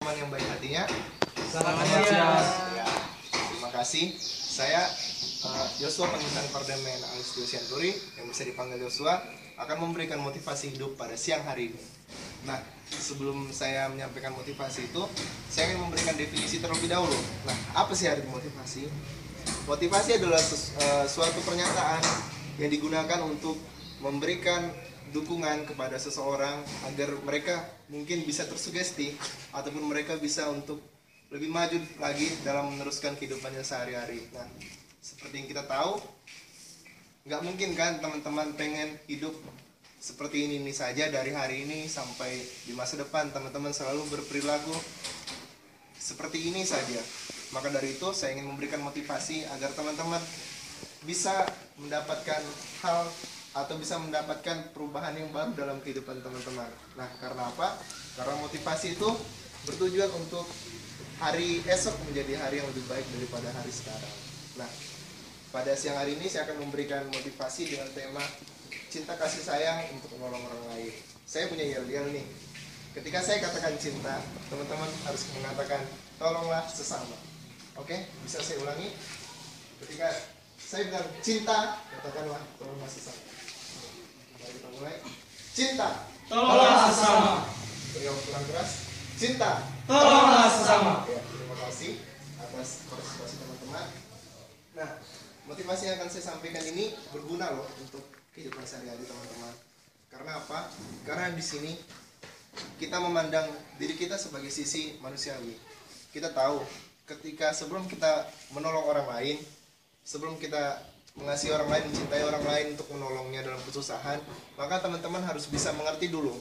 Teman yang baik hatinya. Selamat siang. Ya, terima kasih. Saya Joshua Pangintan Pardemen Alistio Sianturi yang bisa dipanggil Joshua akan memberikan motivasi hidup pada siang hari ini. Nah, sebelum saya menyampaikan motivasi itu, saya ingin memberikan definisi terlebih dahulu. Nah, apa sih arti motivasi? Motivasi adalah suatu pernyataan yang digunakan untuk memberikan dukungan kepada seseorang agar mereka mungkin bisa tersugesti ataupun mereka bisa untuk lebih maju lagi dalam meneruskan kehidupannya sehari-hari. Nah, seperti yang kita tahu, nggak mungkin kan teman-teman pengen hidup seperti ini saja dari hari ini sampai di masa depan. Teman-teman selalu berperilaku seperti ini saja. Maka dari itu saya ingin memberikan motivasi agar teman-teman bisa mendapatkan hal atau bisa mendapatkan perubahan yang baru dalam kehidupan teman-teman. Nah, karena apa? Karena motivasi itu bertujuan untuk hari esok menjadi hari yang lebih baik daripada hari sekarang. Nah, pada siang hari ini saya akan memberikan motivasi dengan tema cinta kasih sayang untuk menolong orang lain. Saya punya yel-yel nih. Ketika saya katakan cinta, teman-teman harus mengatakan tolonglah sesama. Oke, bisa saya ulangi? Ketika saya bilang cinta, katakanlah tolonglah sesama. Mari kita mulai. Cinta, Tolonglah sesama. yang kurang keras. Cinta, Tolonglah sesama. ya, terima kasih atas partisipasi teman-teman. Nah, motivasi yang akan saya sampaikan ini berguna loh untuk kehidupan sehari-hari teman-teman. Karena apa? Karena di sini kita memandang diri kita sebagai sisi manusiawi. Kita tahu ketika sebelum kita menolong orang lain, sebelum kita mengasihi orang lain, mencintai orang lain untuk menolongnya dalam kesusahan, maka teman-teman harus bisa mengerti dulu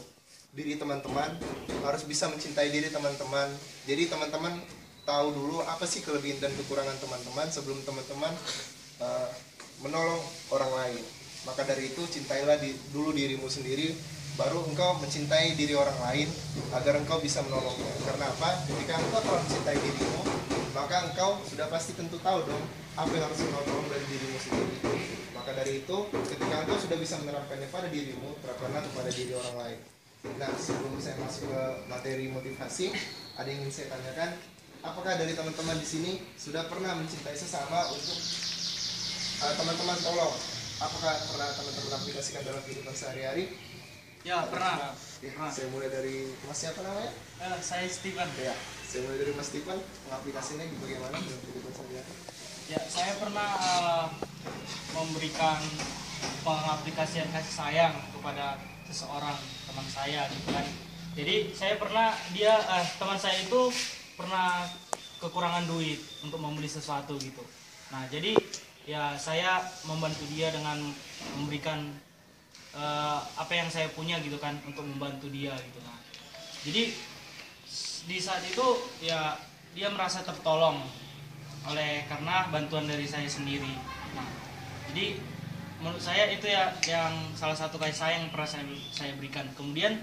diri teman-teman, harus bisa mencintai diri teman-teman. Jadi teman-teman tahu dulu apa sih kelebihan dan kekurangan teman-teman sebelum teman-teman menolong orang lain. Maka dari itu cintailah dulu dirimu sendiri, baru engkau mencintai diri orang lain agar engkau bisa menolongnya. Karena apa? Ketika engkau telah mencintai dirimu, maka engkau sudah pasti tentu tahu dong apa yang harus engkau tolong dari dirimu sendiri. Maka dari itu, ketika engkau sudah bisa menerapkannya pada dirimu, terapkanlah kepada diri orang lain. Nah, sebelum saya masuk ke materi motivasi, ada yang ingin saya tanyakan. Apakah dari teman-teman di sini sudah pernah mencintai sesama untuk teman-teman tolong? Apakah pernah teman-teman aplikasikan dalam kehidupan sehari-hari? Ya, pernah. Ya, saya mulai dari Mas siapa namanya? Saya Steven. Ya, saya mulai dari Mas Steven. Pengaplikasinya bagaimana dalam kehidupan sehari-hari? Ya, saya pernah memberikan pengaplikasian kasih sayang kepada seseorang teman saya gitu kan. Jadi saya pernah teman saya itu pernah kekurangan duit untuk membeli sesuatu gitu. Nah, jadi ya saya membantu dia dengan memberikan apa yang saya punya gitu kan untuk membantu dia gitu. Nah, jadi di saat itu ya dia merasa tertolong karena bantuan dari saya sendiri. Nah, jadi menurut saya itu ya yang salah satu kasih sayang yang pernah saya berikan. Kemudian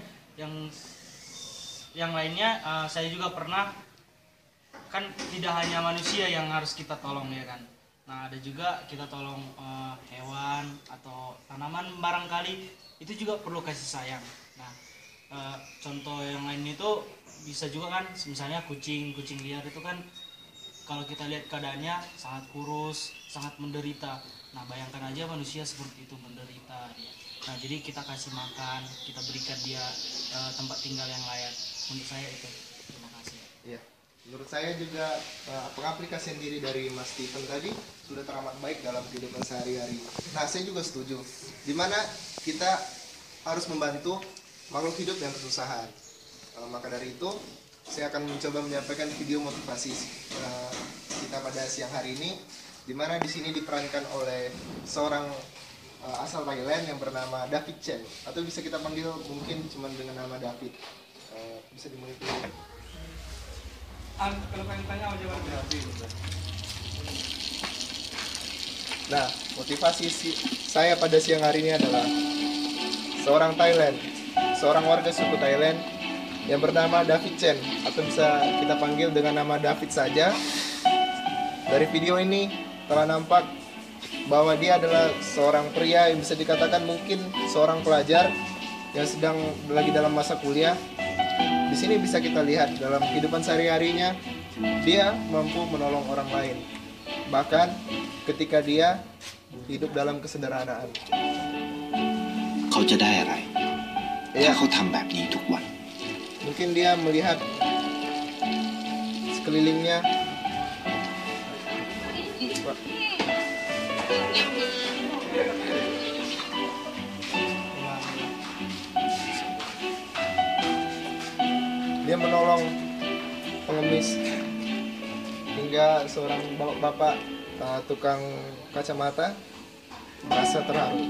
yang lainnya saya juga pernah, kan tidak hanya manusia yang harus kita tolong ya kan. Nah, ada juga kita tolong hewan atau tanaman barangkali, itu juga perlu kasih sayang. Nah, contoh yang lain itu bisa juga kan, misalnya kucing liar itu kan kalau kita lihat keadaannya sangat kurus, sangat menderita. Nah, bayangkan aja manusia seperti itu menderita dia. Nah, jadi kita kasih makan, kita berikan dia tempat tinggal yang layak. Menurut saya itu. Terima kasih. Ya, menurut saya juga pengaplikasian diri dari Mas Steven tadi sudah teramat baik dalam kehidupan sehari-hari. Nah, saya juga setuju. Dimana kita harus membantu makhluk hidup yang kesusahan. Maka dari itu, saya akan mencoba menyampaikan video motivasi kita pada siang hari ini, di mana di sini diperankan oleh seorang asal Thailand yang bernama David Chen, atau bisa kita panggil mungkin cuma dengan nama David. Bisa dimulai. Kalau pengen tanya apa jawaban David? Nah, motivasi saya pada siang hari ini adalah seorang Thailand, seorang warga suku Thailand yang bernama David Chen, atau bisa kita panggil dengan nama David saja. Dari video ini telah nampak bahwa dia adalah seorang pria yang bisa dikatakan mungkin seorang pelajar yang sedang lagi dalam masa kuliah. di sini bisa kita lihat dalam kehidupan sehari-harinya dia mampu menolong orang lain. Bahkan ketika dia hidup dalam kesederhanaan. เขาจะได้อะไร Ya, ถ้าเขาทำแบบนี้ทุกวัน mungkin dia melihat sekelilingnya. Dia menolong pengemis hingga seorang bapak tukang kacamata merasa terharu.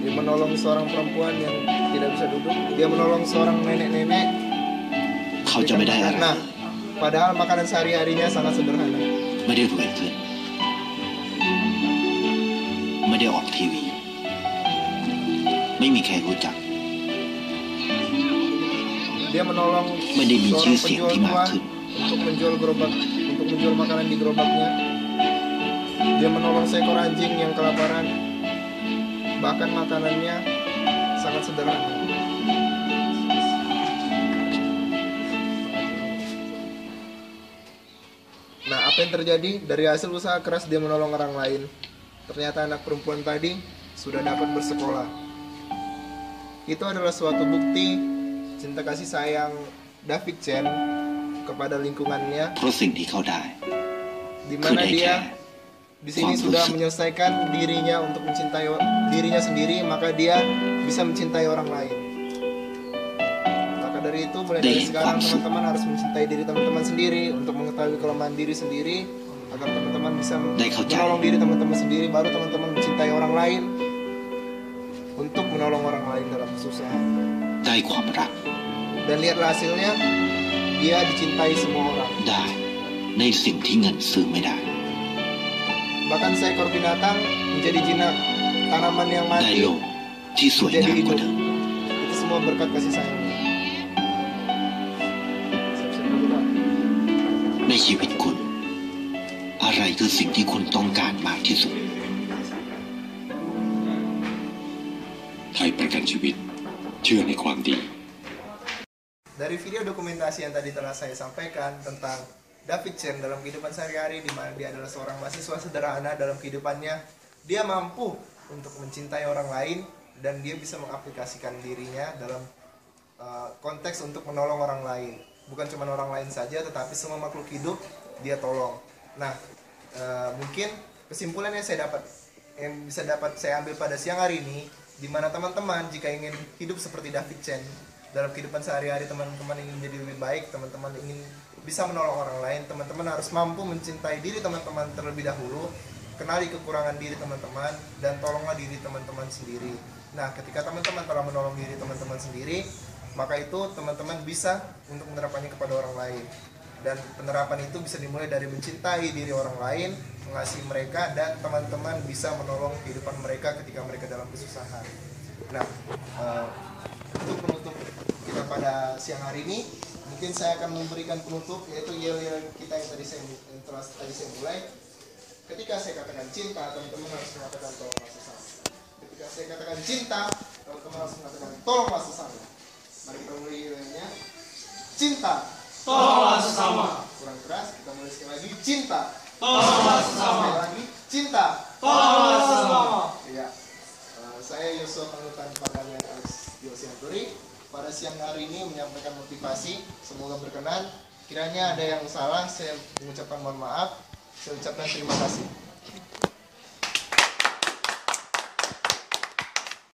Dia menolong seorang perempuan yang tidak bisa duduk. Dia menolong seorang nenek-nenek. เขาจะไม่ได้อะไร Nah, padahal makanan sehari-harinya sangat sederhana. ไม่ได้รวยขึ้น ไม่ได้ออกทีวี ไม่มีใครรู้จัก Dia menolong ไม่ได้มีชื่อ seorang เสียง penjual ที่มาก buah ขึ้น untuk menjual gerobak, untuk menjual makanan di gerobaknya. Dia menolong seekor anjing yang kelaparan. Bahkan makanannya sangat sederhana. Nah, apa yang terjadi? Dari hasil usaha keras dia menolong orang lain, ternyata anak perempuan tadi sudah dapat bersekolah. Itu adalah suatu bukti cinta kasih sayang David Chen kepada lingkungannya, เพราะสิ่งที่เขาได้ di คือ mana ได้แค่ dia di sini sudah menyelesaikan dirinya untuk mencintai dirinya sendiri, maka dia bisa mencintai orang lain. Maka dari itu mulai dari sekarang teman-teman harus mencintai diri teman-teman sendiri untuk mengetahui kelemahan diri sendiri agar teman-teman bisa menolong diri teman-teman sendiri, baru teman-teman mencintai orang lain untuk menolong orang lain dalam kesusahan. ได้ความรัก Dan lihatlah hasilnya, dia dicintai semua orang. ได้ในสิ่งที่เงินซื้อไม่ได้ Bahkan seekor binatang menjadi jinak, tanaman yang ได้ mati โลกที่สวย menjadi งามกว่า hidup. เดิม Itu semua berkat kasih sayangnya. Siap-siap dulu, Pak. ในชีวิตคุณ อะไรคือสิ่งที่คุณต้องการมากที่สุด ไทยประกันชีวิตเชื่อในความดี Dari video dokumentasi yang tadi telah saya sampaikan tentang David Chen dalam kehidupan sehari-hari, di mana dia adalah seorang mahasiswa sederhana dalam kehidupannya, dia mampu untuk mencintai orang lain dan dia bisa mengaplikasikan dirinya dalam konteks untuk menolong orang lain. Bukan cuma orang lain saja, tetapi semua makhluk hidup dia tolong. Nah, mungkin kesimpulan yang bisa dapat saya ambil pada siang hari ini, di mana teman-teman jika ingin hidup seperti David Chen dalam kehidupan sehari-hari, teman-teman ingin menjadi lebih baik, teman-teman ingin bisa menolong orang lain, teman-teman harus mampu mencintai diri teman-teman terlebih dahulu, kenali kekurangan diri teman-teman, dan tolonglah diri teman-teman sendiri. Nah, ketika teman-teman telah menolong diri teman-teman sendiri, maka itu teman-teman bisa untuk menerapkannya kepada orang lain. Dan penerapan itu bisa dimulai dari mencintai diri orang lain, mengasihi mereka, dan teman-teman bisa menolong kehidupan mereka ketika mereka dalam kesusahan. Nah, untuk penutup kita pada siang hari ini, mungkin saya akan memberikan penutup, yaitu yel-yel kita yang tadi saya mulai. Ketika saya katakan cinta, teman-teman harus mengatakan tolonglah sesama. Ketika saya katakan cinta, teman-teman harus mengatakan tolonglah sesama. Mari kita mulai yel-yelnya. Cinta, Tolonglah sesama. kurang keras, kita mulai sekali lagi. Cinta, Tolonglah sesama. sekali lagi. Cinta, Tolonglah sesama. ya. Saya Yosua Pangutan Pangdamian Alex Yosianturi pada siang hari ini menyampaikan motivasi, semoga berkenan. Kiranya ada yang salah, saya mengucapkan mohon maaf. Saya ucapkan terima kasih.